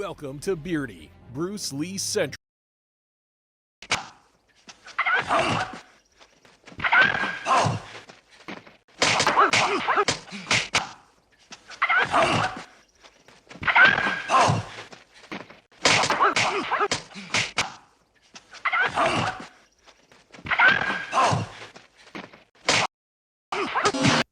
Welcome to Beardy, Bruce Lee Central.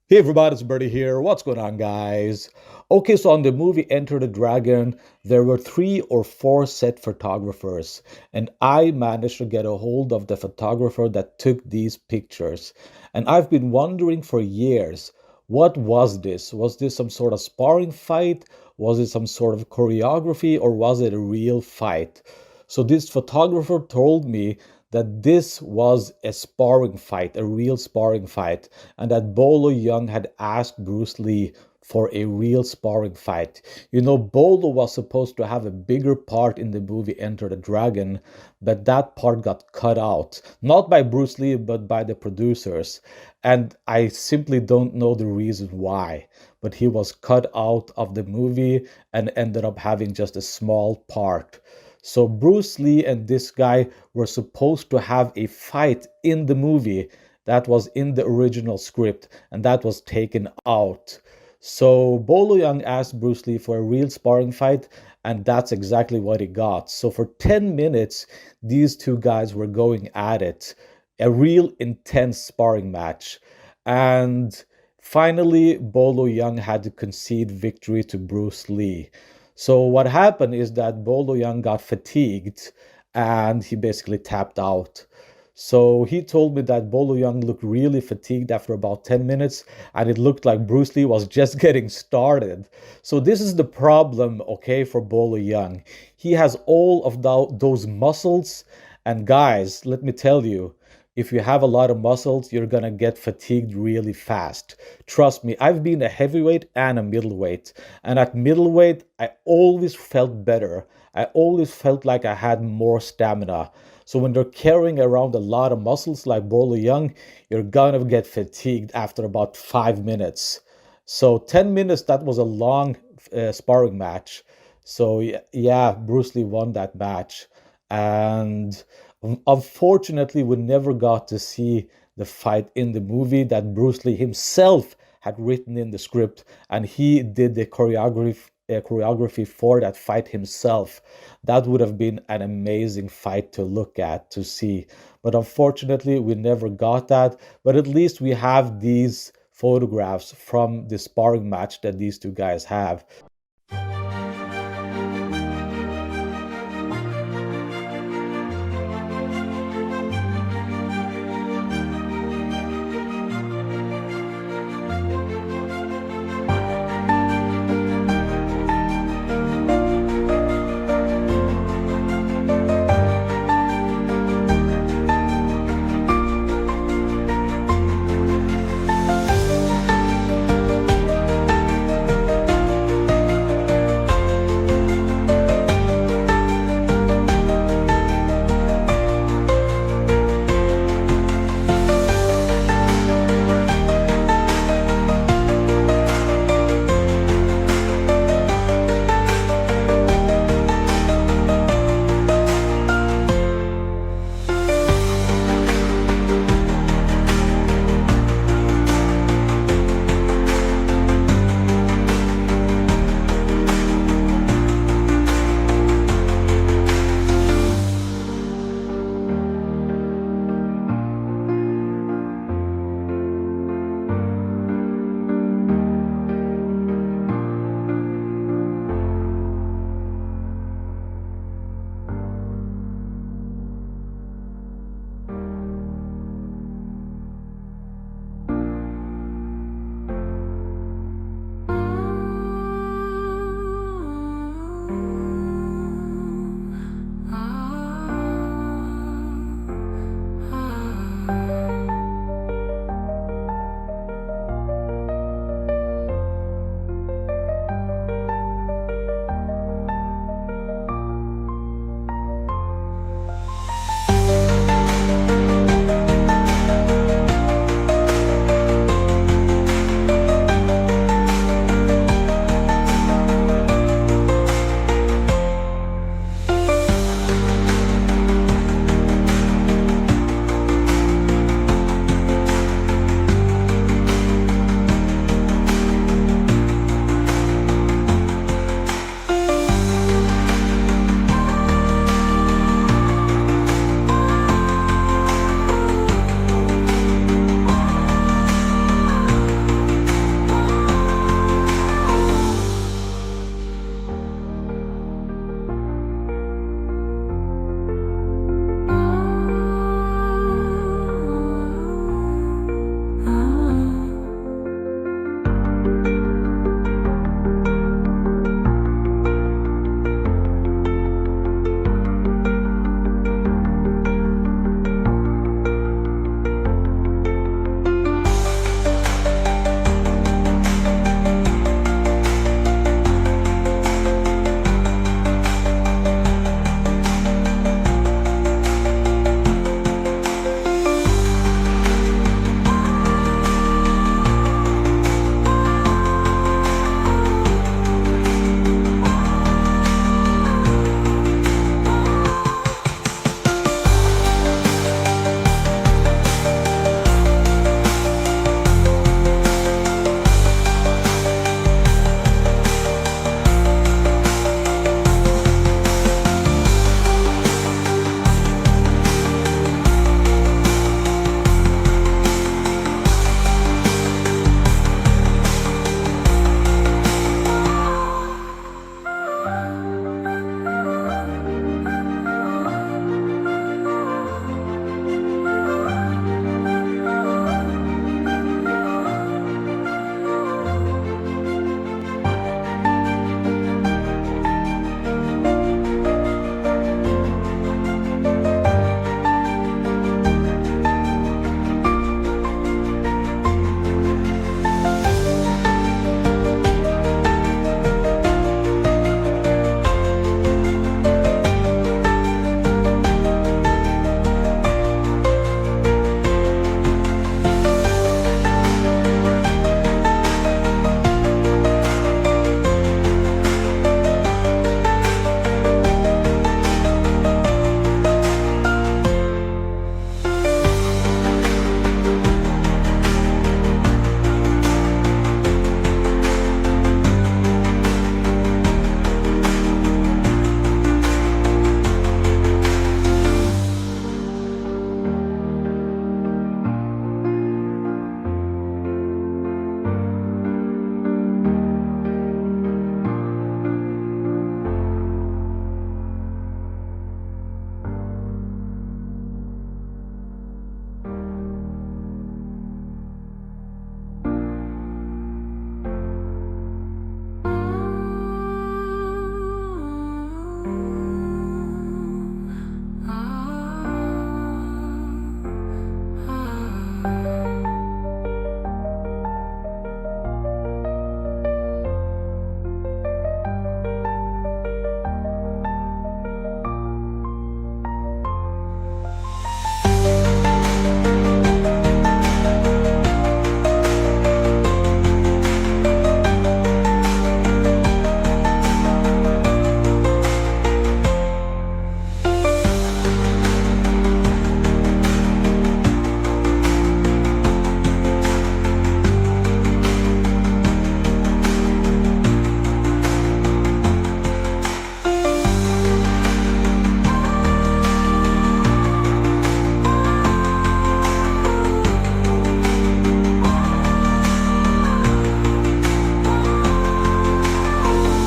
Hey everybody, it's Birdie here. What's going on, guys? Okay, so on the movie Enter the Dragon, there were 3 or 4 set photographers, and I managed to get a hold of the photographer that took these pictures. And I've been wondering for years, what was this? Was this some sort of sparring fight? Was it some sort of choreography, or was it a real fight? So this photographer told me that this was a sparring fight, a real sparring fight, and that Bolo Yeung had asked Bruce Lee for a real sparring fight. You know, Bolo was supposed to have a bigger part in the movie Enter the Dragon, but that part got cut out. Not by Bruce Lee, but by the producers. And I simply don't know the reason why. But he was cut out of the movie and ended up having just a small part. So Bruce Lee and this guy were supposed to have a fight in the movie that was in the original script, and that was taken out. So Bolo Yeung asked Bruce Lee for a real sparring fight, and that's exactly what he got. So for 10 minutes, these two guys were going at it, a real intense sparring match. And finally, Bolo Yeung had to concede victory to Bruce Lee. So what happened is that Bolo Yeung got fatigued and he basically tapped out. So he told me that Bolo Yeung looked really fatigued after about 10 minutes, and it looked like Bruce Lee was just getting started. So this is the problem, okay, for Bolo Yeung. He has all of those muscles, and guys, let me tell you, if you have a lot of muscles, you're gonna get fatigued really fast. Trust me, I've been a heavyweight and a middleweight. And at middleweight, I always felt better. I always felt like I had more stamina. So when you're carrying around a lot of muscles like Bolo Yeung, you're gonna get fatigued after about 5 minutes. So 10 minutes, that was a long sparring match. So yeah, Bruce Lee won that match. And unfortunately, we never got to see the fight in the movie that Bruce Lee himself had written in the script, and he did the choreography for that fight himself. That would have been an amazing fight to look at, to see. But unfortunately, we never got that. But at least we have these photographs from the sparring match that these two guys have.